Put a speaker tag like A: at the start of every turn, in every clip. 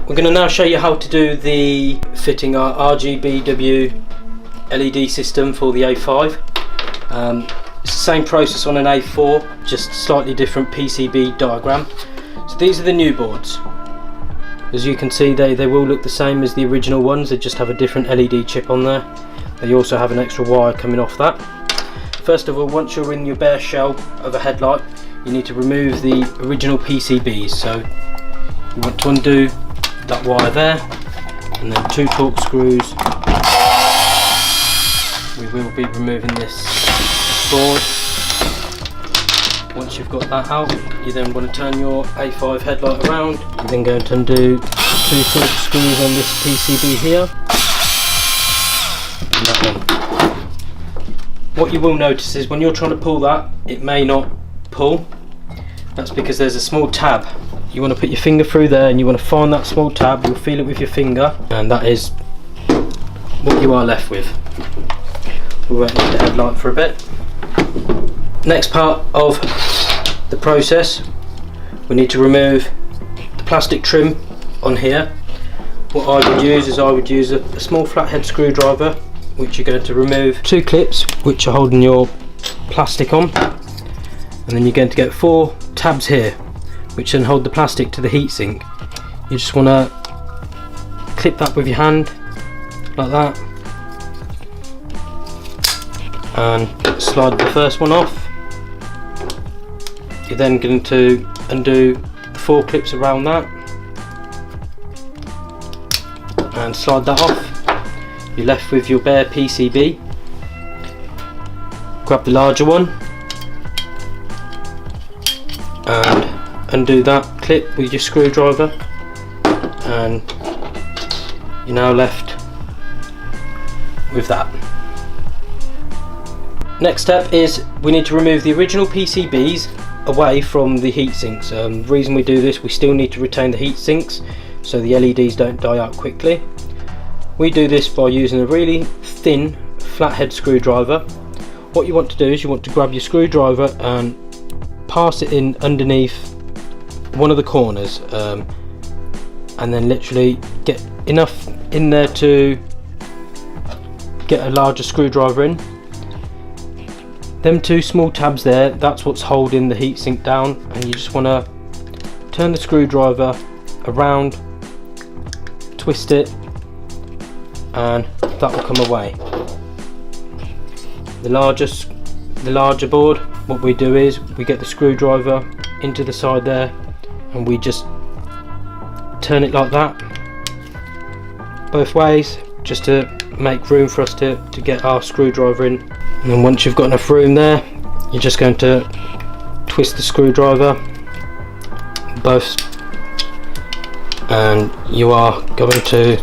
A: We're going to now show you how to do the fitting our RGBW LED system for the A5. It's the same process on an A4, just slightly different PCB diagram. So these are the new boards. As you can see, they will look the same as the original ones, they just have a different LED chip on there. They also have an extra wire coming off that. First of all, once you're in your bare shell of a headlight, you need to remove the original PCBs. So you want to undo that wire there, and then 2 Torx screws. We will be removing this board. Once you've got that out, you then want to turn your A5 headlight around. You're then going to undo 2 Torx screws on this PCB here, and that one. What you will notice is when you're trying to pull that, it may not pull. That's because there's a small tab. You want to put your finger through there and you want to find that small tab. You'll feel it with your finger, and that is what you are left with. We won't need the headlight for a bit. Next part of the process, we need to remove the plastic trim on here. What I would use is a small flathead screwdriver, which you're going to remove 2 clips which are holding your plastic on, and then you're going to get 4 tabs here which then hold the plastic to the heatsink. You just want to clip that with your hand like that and slide the first one off. You're then going to undo the 4 clips around that and slide that off. You're left with your bare PCB. Grab the larger one and undo that clip with your screwdriver, and you're now left with that. Next step is we need to remove the original PCBs away from the heat sinks. The reason we do this, we still need to retain the heat sinks so the LEDs don't die out quickly. We do this by using a really thin flathead screwdriver. What you want to do is you want to grab your screwdriver and pass it in underneath one of the corners, and then literally get enough in there to get a larger screwdriver in. Them 2 small tabs there, that's what's holding the heatsink down, and you just want to turn the screwdriver around, twist it, and that will come away. The larger board, what we do is we get the screwdriver into the side there and we just turn it like that both ways, just to make room for us to get our screwdriver in. And then once you've got enough room there, you're just going to twist the screwdriver both, and you are going to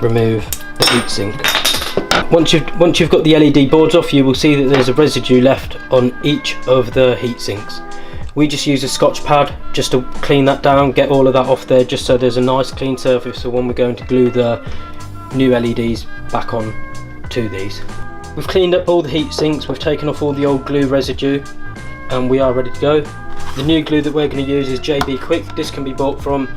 A: remove the heatsink. Once you've got the LED boards off, you will see that there's a residue left on each of the heat sinks. We just use a Scotch pad just to clean that down, get all of that off there, just so there's a nice clean surface for when we're going to glue the new LEDs back on to these. We've cleaned up all the heat sinks, we've taken off all the old glue residue, and we are ready to go. The new glue that we're going to use is JB Quick. This can be bought from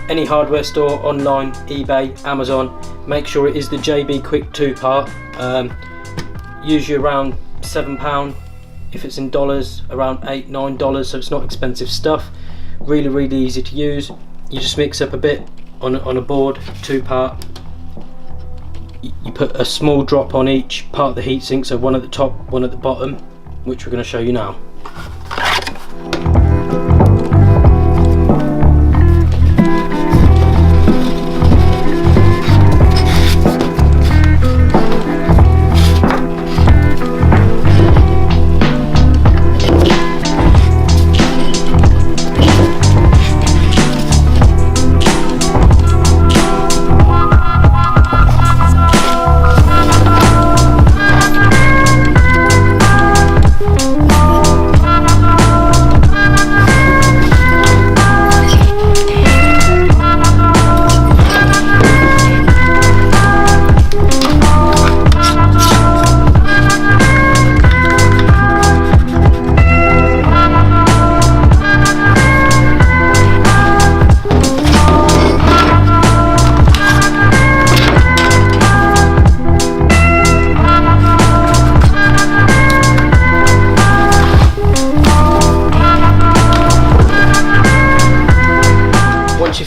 A: any hardware store, online, eBay, Amazon. Make sure it is the JB Quick 2-part. Usually around £7. If it's in dollars, around $8, $9, so it's not expensive stuff. Really easy to use. You just mix up a bit on a board, 2-part. You put a small drop on each part of the heatsink, so one at the top, one at the bottom, which we're going to show you now.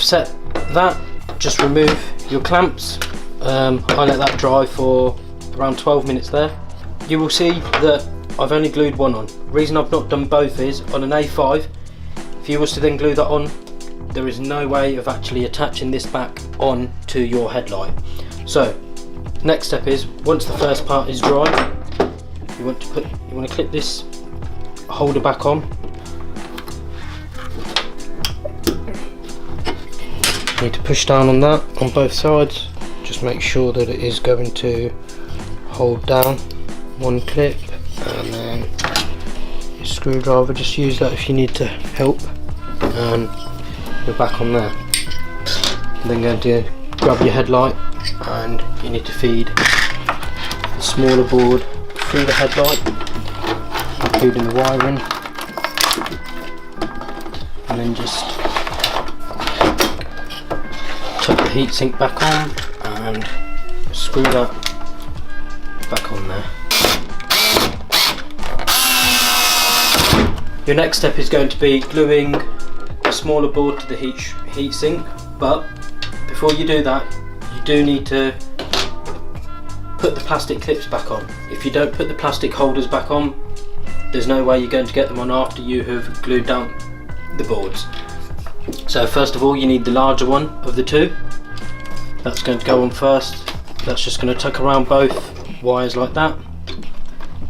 A: set that, just remove your clamps. I let that dry for around 12 minutes there. You will see that I've only glued one on. The reason I've not done both is on an A5, if you was to then glue that on, there is no way of actually attaching this back on to your headlight. So next step is, once the first part is dry, you want to clip this holder back on. You need to push down on that on both sides. Just make sure that it is going to hold down one clip, and then your screwdriver, just use that if you need to help, and you're back on there. And then going to grab your headlight, and you need to feed the smaller board through the headlight, including the wiring, and then just tuck the heatsink back on and screw that back on there. Your next step is going to be gluing a smaller board to the heatsink, but before you do that, you do need to put the plastic clips back on. If you don't put the plastic holders back on, there's no way you're going to get them on after you have glued down the boards. So first of all, you need the larger one of the two. That's going to go on first. That's just going to tuck around both wires like that,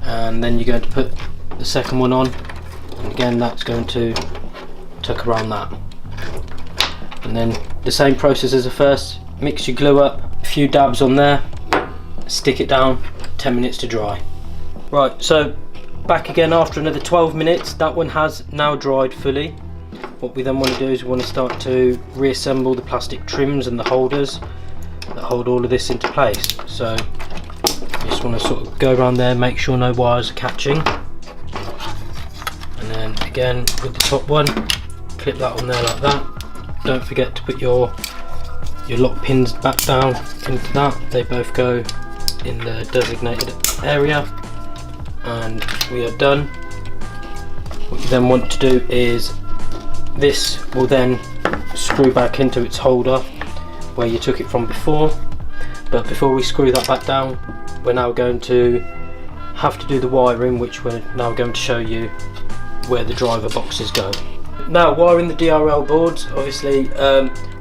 A: and then you're going to put the second one on, and again that's going to tuck around that. And then the same process as the first, mix your glue up, a few dabs on there, stick it down, 10 minutes to dry. Right, so back again after another 12 minutes, that one has now dried fully. What we then want to do is we want to start to reassemble the plastic trims and the holders that hold all of this into place. So you just want to sort of go around there, make sure no wires are catching, and then again with the top one, clip that on there like that. Don't forget to put your lock pins back down into that. They both go in the designated area, and we are done. What you then want to do is, this will then screw back into its holder where you took it from before, but before we screw that back down, we're now going to have to do the wiring, which we're now going to show you where the driver boxes go. Now, wiring the DRL boards, obviously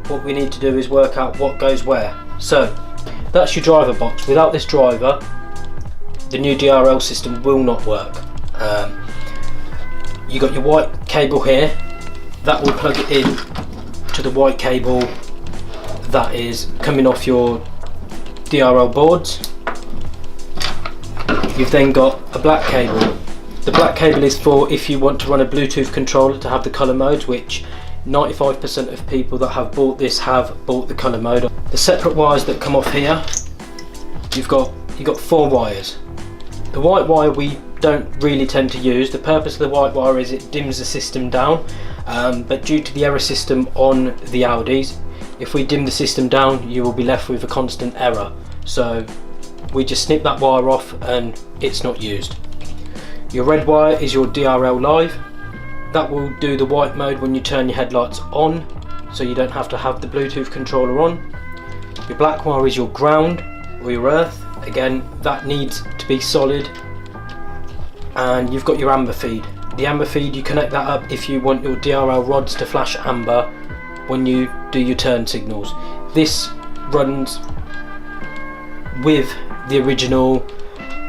A: what we need to do is work out what goes where. So that's your driver box. Without this driver, the new DRL system will not work. You got your white cable here, that will plug it in to the white cable that is coming off your DRL boards. You've then got a black cable. The black cable is for if you want to run a Bluetooth controller to have the colour modes, which 95% of people that have bought this have bought the colour mode. The separate wires that come off here, you've got 4 wires. The white wire we don't really tend to use. The purpose of the white wire is it dims the system down, but due to the error system on the Audis, if we dim the system down, you will be left with a constant error. So we just snip that wire off and it's not used. Your red wire is your DRL live. That will do the white mode when you turn your headlights on, so you don't have to have the Bluetooth controller on. Your black wire is your ground or your earth. Again, that needs to be solid. And you've got your amber feed. The amber feed, you connect that up if you want your DRL rods to flash amber when you do your turn signals. This runs with the original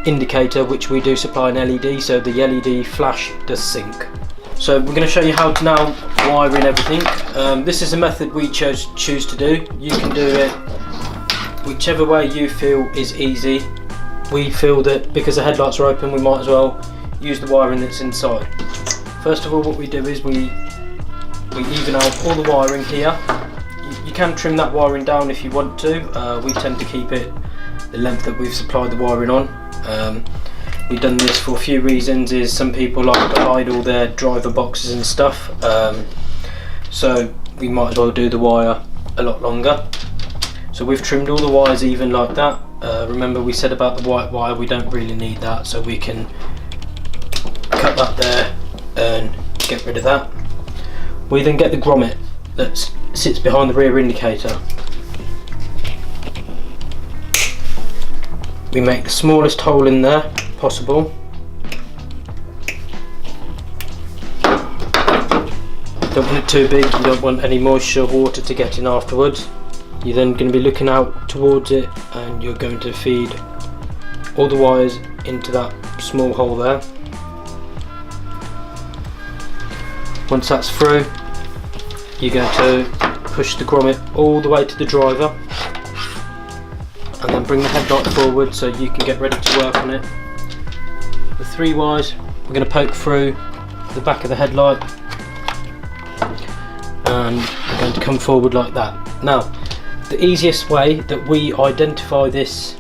A: indicator, which we do supply an LED, so the LED flash does sync. So we're going to show you how to now wire in everything. This is a method we choose to do. You can do it whichever way you feel is easy. We feel that because the headlights are open, we might as well use the wiring that's inside. First of all, what we do is we even out all the wiring here. You can trim that wiring down if you want to. We tend to keep it the length that we've supplied the wiring on. We've done this for a few reasons. Is some people like to hide all their driver boxes and stuff, so we might as well do the wire a lot longer. So we've trimmed all the wires even like that. Remember we said about the white wire, we don't really need that, so we can cut that there and get rid of that. We then get the grommet that's sits behind the rear indicator. We make the smallest hole in there possible. Don't want it too big, you don't want any moisture or water to get in afterwards. You're then going to be looking out towards it, and you're going to feed all the wires into that small hole there. Once that's through, you're going to push the grommet all the way to the driver, and then bring the headlight forward so you can get ready to work on it. The 3 wires we're going to poke through the back of the headlight, and we're going to come forward like that. Now, the easiest way that we identify this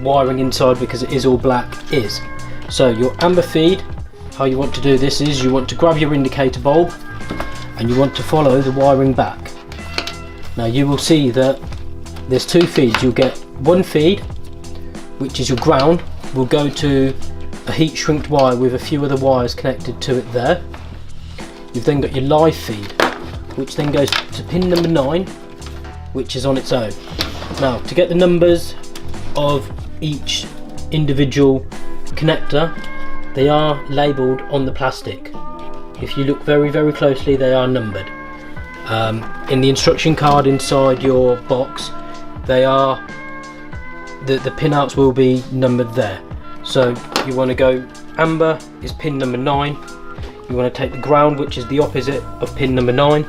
A: wiring inside, because it is all black, is so your amber feed. How you want to do this is you want to grab your indicator bulb and you want to follow the wiring back. Now you will see that there's 2 feeds. You'll get one feed, which is your ground, will go to a heat shrinked wire with a few other wires connected to it there. You've then got your live feed, which then goes to pin number 9, which is on its own. Now, to get the numbers of each individual connector, they are labelled on the plastic. If you look very, very closely, they are numbered. In the instruction card inside your box, they are the pinouts will be numbered there. So you want to go amber is pin number 9. You want to take the ground, which is the opposite of pin number 9,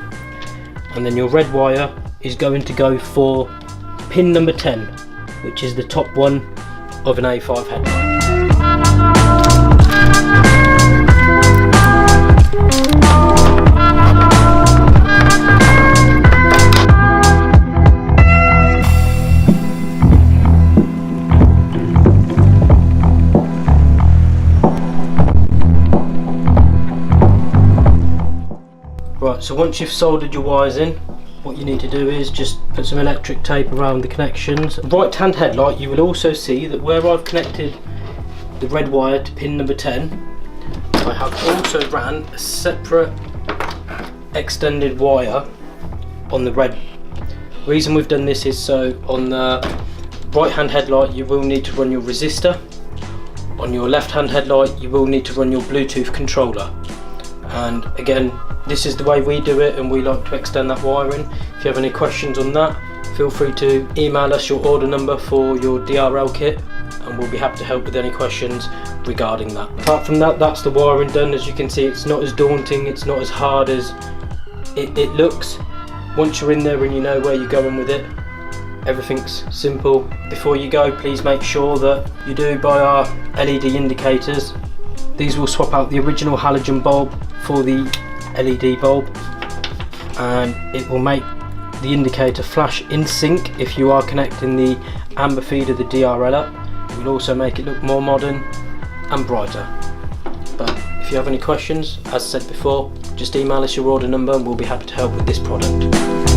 A: and then your red wire is going to go for pin number 10, which is the top one of an A5 headlight. Right, so once you've soldered your wires in, what you need to do is just put some electric tape around the connections. Right hand headlight, you will also see that where I've connected the red wire to pin number 10, I have also ran a separate extended wire on the red. The reason we've done this is so on the right hand headlight you will need to run your resistor. On your left hand headlight you will need to run your Bluetooth controller. And again, this is the way we do it, and we like to extend that wiring. If you have any questions on that, feel free to email us your order number for your DRL kit, and we'll be happy to help with any questions regarding that. Apart from that, that's the wiring done. As you can see, it's not as daunting, it's not as hard as it looks. Once you're in there and you know where you're going with it, everything's simple. Before you go, please make sure that you do buy our LED indicators. These will swap out the original halogen bulb for the LED bulb, and it will make the indicator flash in sync if you are connecting the amber feed of the DRL up. It will also make it look more modern and brighter. But if you have any questions, as said before, just email us your order number and we'll be happy to help with this product.